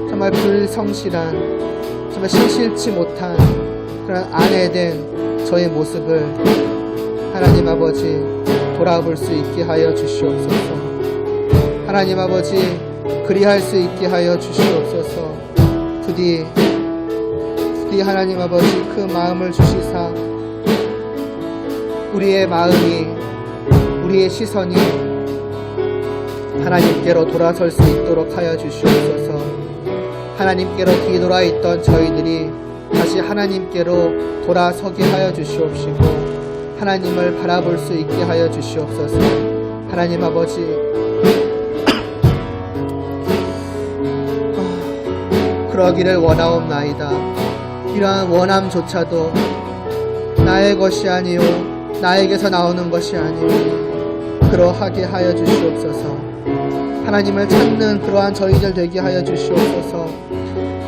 정말 불성실한 정말 신실치 못한 그런 아내된 저의 모습을 하나님 아버지 돌아볼 수 있게 하여 주시옵소서. 하나님 아버지 그리할 수 있게 하여 주시옵소서. 부디 하나님 아버지 그 마음을 주시사 우리의 마음이 우리의 시선이 하나님께로 돌아설 수 있도록 하여 주시옵소서. 하나님께로 뒤돌아 있던 저희들이 다시 하나님께로 돌아서게 하여 주시옵시고 하나님을 바라볼 수 있게 하여 주시옵소서. 하나님 아버지 그러기를 원하옵나이다. 이러한 원함조차도 나의 것이 아니요 나에게서 나오는 것이 아니오니 그러하게 하여 주시옵소서. 하나님을 찾는 그러한 저희들 되게 하여 주시옵소서.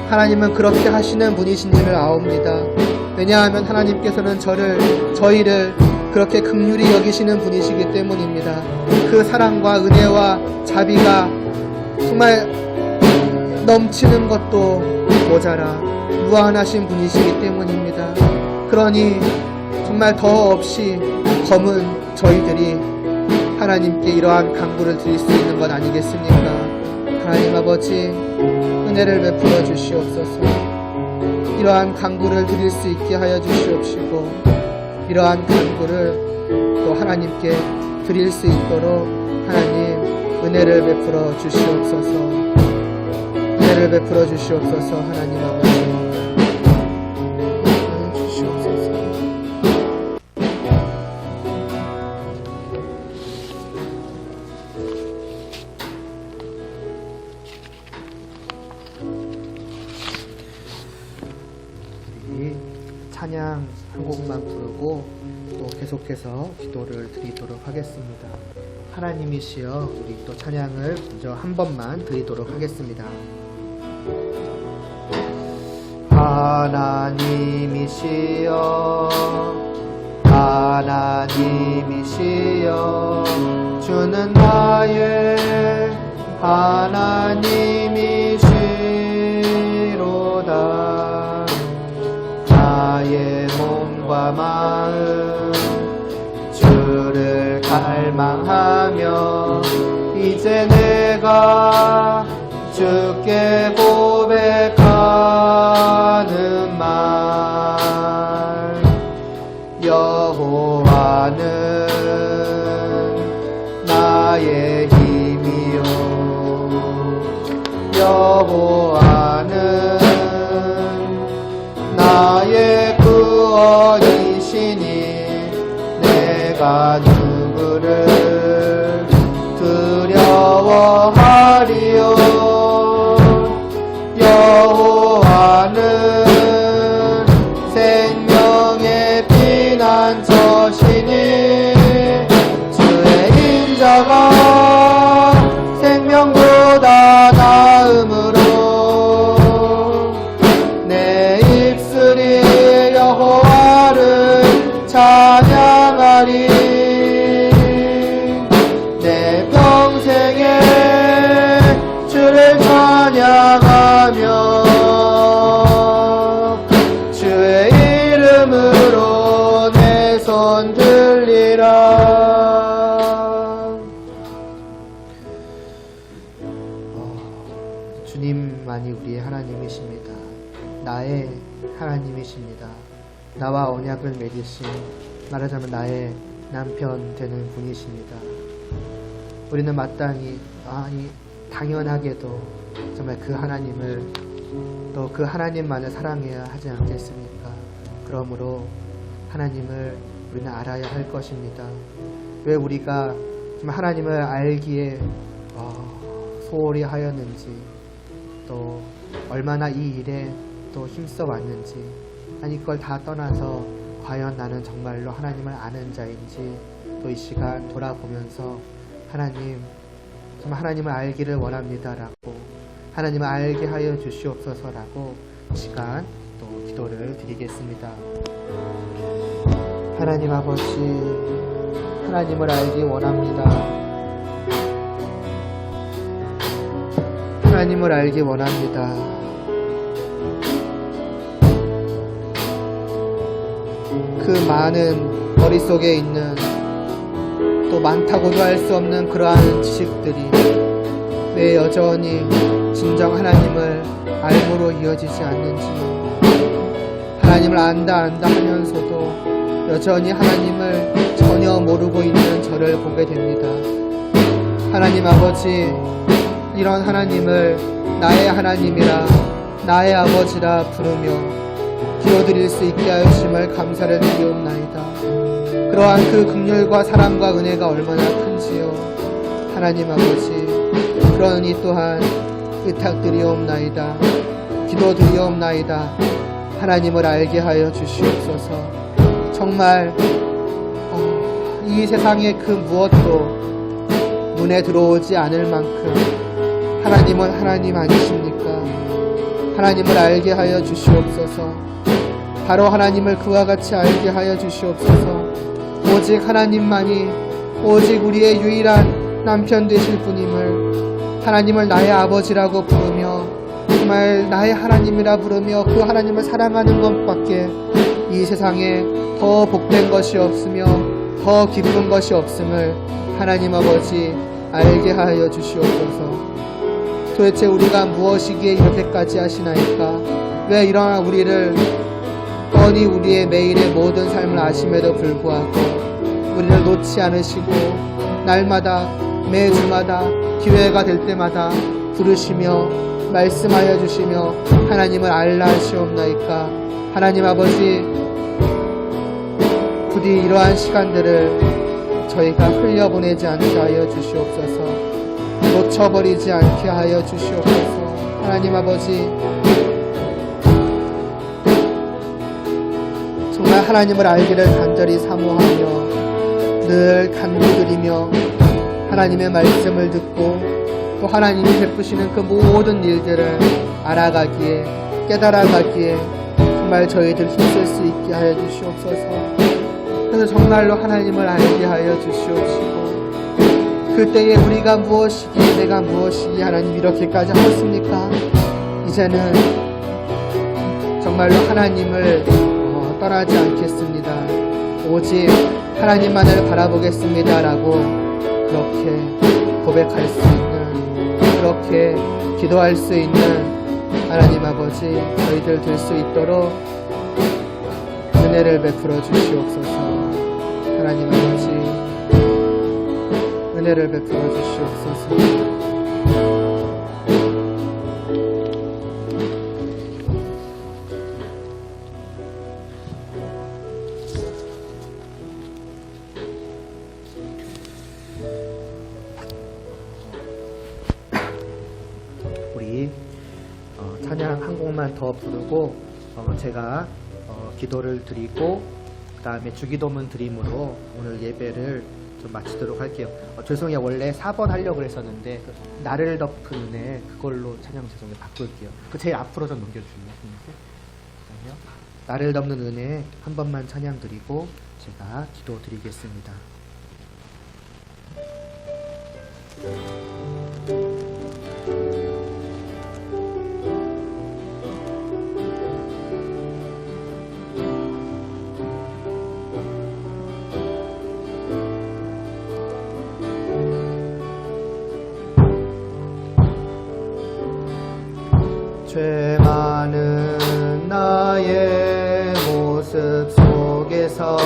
하나님은 그렇게 하시는 분이신 줄을 아옵니다. 왜냐하면 하나님께서는 저희를 그렇게 긍휼히 여기시는 분이시기 때문입니다. 그 사랑과 은혜와 자비가 정말 넘치는 것도 모자라 무한하신 분이시기 때문입니다. 그러니 정말 더 없이 검은 저희들이 하나님께 이러한 간구를 드릴 수 있는 것 아니겠습니까? 하나님 아버지, 은혜를 베풀어 주시옵소서. 이러한 간구를 드릴 수 있게 하여 주시옵시고 이러한 간구를 또 하나님께 드릴 수 있도록 하나님 은혜를 베풀어 주시옵소서. 은혜를 베풀어 주시옵소서. 하나님 아버지 주시옵소서. 우리 찬양 한 곡만 부르고 또 계속해서 기도를 드리도록 하겠습니다. 하나님이시여, 우리 또 찬양을 먼저 한 번만 드리도록 하겠습니다. 하나님이시여, 하나님이시여, 주는 나의 하나님이시로다. 나의 몸과 마음 주를 갈망하며 이제 내가 주께 고백하는 말, 여호와는 나의 힘이요, 여호와는 나의 구원이시니 내가 누구를 두려워하리요. 여호와는 생명의 피난처시니 주의 인자가 생명보다 나음으로 내 입술이 여호와를 찬양하리. 내 평생에 주를 찬양하며 주의 이름으로 내 손 들리라. 주님만이 우리의 하나님이십니다. 나의 하나님이십니다. 나와 언약을 맺으신, 말하자면 나의 남편 되는 분이십니다. 우리는 마땅히 당연하게도 정말 그 하나님을, 또 그 하나님만을 사랑해야 하지 않겠습니까? 그러므로 하나님을 우리는 알아야 할 것입니다. 왜 우리가 정말 하나님을 알기에 소홀히 하였는지, 또 얼마나 이 일에 또 힘써 왔는지, 아니 그걸 다 떠나서 과연 나는 정말로 하나님을 아는 자인지 또 이 시간 돌아보면서 하나님, 정말 하나님을 알기를 원합니다라고, 하나님을 알게 하여 주시옵소서라고 시간 또 기도를 드리겠습니다. 하나님 아버지, 하나님을 알기 원합니다. 하나님을 알기 원합니다. 그 많은 머릿속에 있는, 또 많다고도 할 수 없는 그러한 지식들이 왜 여전히 진정 하나님을 알므로 이어지지 않는지, 하나님을 안다 하면서도 여전히 하나님을 전혀 모르고 있는 저를 보게 됩니다. 하나님 아버지, 이런 하나님을 나의 하나님이라, 나의 아버지라 부르며 기도드릴 수 있게 하심을 감사를 드리옵나이다. 그러한 그 긍휼과 사랑과 은혜가 얼마나 큰지요. 하나님 아버지, 그러니 또한 의탁드리옵나이다. 기도드리옵나이다. 하나님을 알게 하여 주시옵소서. 정말 이 세상의 그 무엇도 눈에 들어오지 않을 만큼 하나님은 하나님 아니십니까? 하나님을 알게 하여 주시옵소서. 바로 하나님을 그와 같이 알게 하여 주시옵소서. 오직 하나님만이 오직 우리의 유일한 남편 되실 분임을, 하나님을 나의 아버지라고 부르며 정말 나의 하나님이라 부르며 그 하나님을 사랑하는 것밖에 이 세상에 더 복된 것이 없으며 더 기쁜 것이 없음을 하나님 아버지 알게 하여 주시옵소서. 도대체 우리가 무엇이기에 이렇게까지 하시나이까? 왜 이러한 우리를 뻔히 우리의 매일의 모든 삶을 아심에도 불구하고 우리를 놓지 않으시고 날마다 매주마다 기회가 될 때마다 부르시며 말씀하여 주시며 하나님을 알라 하시옵나이까? 하나님 아버지, 부디 이러한 시간들을 저희가 흘려보내지 않게 하여 주시옵소서. 놓쳐버리지 않게 하여 주시옵소서. 하나님 아버지, 정말 하나님을 알기를 간절히 사모하며 늘 간구드리며 하나님의 말씀을 듣고 또 하나님이 베푸시는 그 모든 일들을 알아가기에 깨달아가기에 정말 저희들 힘쓸 수 있게 하여 주시옵소서. 그래서 정말로 하나님을 알게 하여 주시옵시고 그때에 우리가 무엇이기에 내가 무엇이기에 하나님 이렇게까지 하셨습니까? 이제는 정말로 하나님을 떠나지 않겠습니다. 오직 하나님만을 바라보겠습니다 라고 그렇게 고백할 수 있는, 그렇게 기도할 수 있는 하나님 아버지 저희들 될 수 있도록 은혜를 베풀어 주시옵소서. 하나님 아버지 은혜를 베풀어 주시옵소서. 우리 찬양 한 곡만 더 부르고 제가 기도를 드리고 그 다음에 주기도문 드림으로 오늘 예배를 좀 마치도록 할게요. 죄송해요. 원래 4번 하려고 했었는데 나를 덮은 은혜 그걸로 찬양 죄송해요. 바꿀게요. 그 제일 앞으로 좀 넘겨주시면 그다음에요. 나를 덮는 은혜 한 번만 찬양 드리고 제가 기도 드리겠습니다. 죄 많은 나의 모습 속에서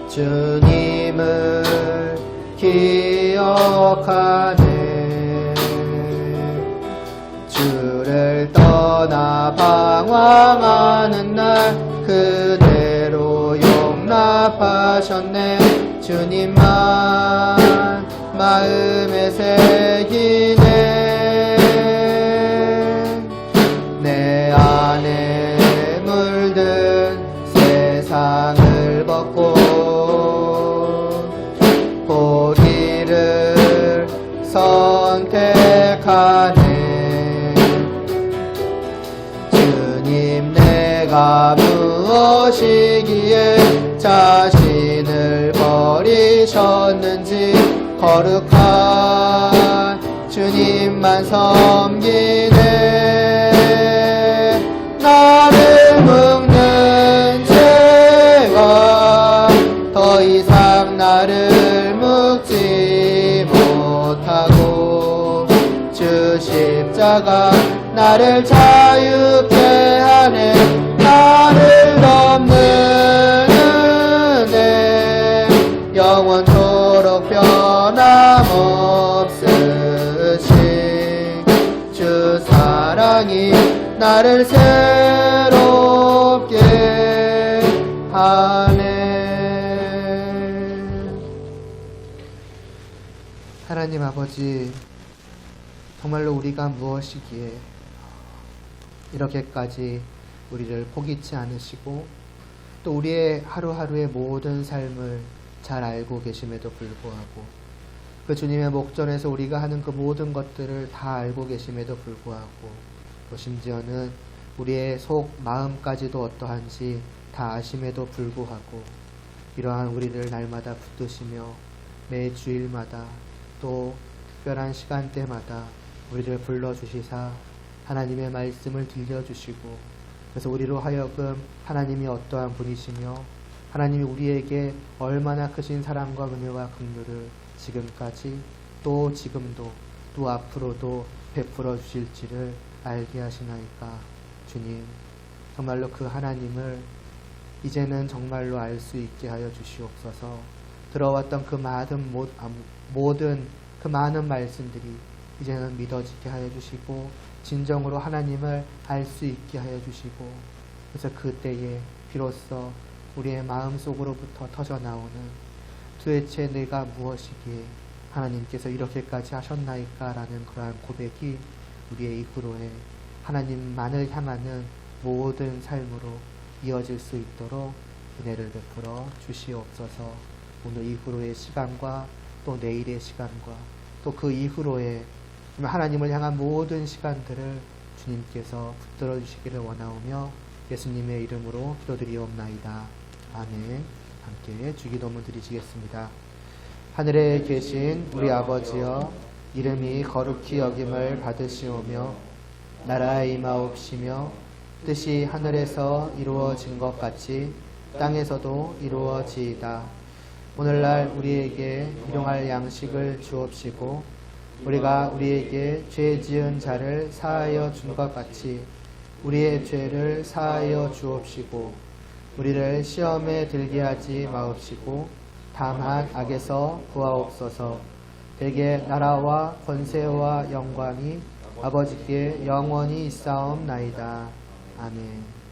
주님을 기억하네. 주를 떠나 방황하는 날 그대로 용납하셨네. 주님만 마음에 새기네. 내 안에 물든 세상을 벗고 보기를 선택하네. 주님 내가 무엇이기에 자신을 버리셨는지 거룩한 주님만 섬기네. 나를 묶는 죄가 더 이상 나를 묶지 못하고 주 십자가 나를 자유케 하네. 나를 덮는 은혜 영원토록 변함없으신 주 사랑이 나를 새롭게 하네. 하나님 아버지, 정말로 우리가 무엇이기에 이렇게까지 우리를 포기치 않으시고 또 우리의 하루하루의 모든 삶을 잘 알고 계심에도 불구하고 그 주님의 목전에서 우리가 하는 그 모든 것들을 다 알고 계심에도 불구하고 또 심지어는 우리의 속 마음까지도 어떠한지 다 아심에도 불구하고 이러한 우리를 날마다 붙드시며 매 주일마다 또 특별한 시간대마다 우리를 불러주시사 하나님의 말씀을 들려주시고 그래서 우리로 하여금 하나님이 어떠한 분이시며 하나님이 우리에게 얼마나 크신 사랑과 은혜와 긍휼을 지금까지 또 지금도 또 앞으로도 베풀어 주실지를 알게 하시나이까. 주님, 정말로 그 하나님을 이제는 정말로 알 수 있게 하여 주시옵소서. 들어왔던 그 모든 그 많은 말씀들이 이제는 믿어지게 하여 주시고 진정으로 하나님을 알 수 있게 하여 주시고 그래서 그때에 비로소 우리의 마음속으로부터 터져나오는 도대체 내가 무엇이기에 하나님께서 이렇게까지 하셨나이까 라는 그러한 고백이 우리의 이후로의 하나님만을 향하는 모든 삶으로 이어질 수 있도록 은혜를 베풀어 주시옵소서. 오늘 이후로의 시간과 또 내일의 시간과 또 그 이후로의 하나님을 향한 모든 시간들을 주님께서 붙들어 주시기를 원하오며 예수님의 이름으로 기도드리옵나이다. 아멘. 함께 주기도문 드리시겠습니다. 하늘에 계신 우리 아버지여, 이름이 거룩히 여김을 받으시오며 나라에 임하옵시며 뜻이 하늘에서 이루어진 것 같이 땅에서도 이루어지이다. 오늘날 우리에게 일용할 양식을 주옵시고 우리가 우리에게 죄 지은 자를 사하여 준 것 같이 우리의 죄를 사하여 주옵시고 우리를 시험에 들게 하지 마옵시고 다만 악에서 구하옵소서. 대개 나라와 권세와 영광이 아버지께 영원히 있사옵나이다. 아멘.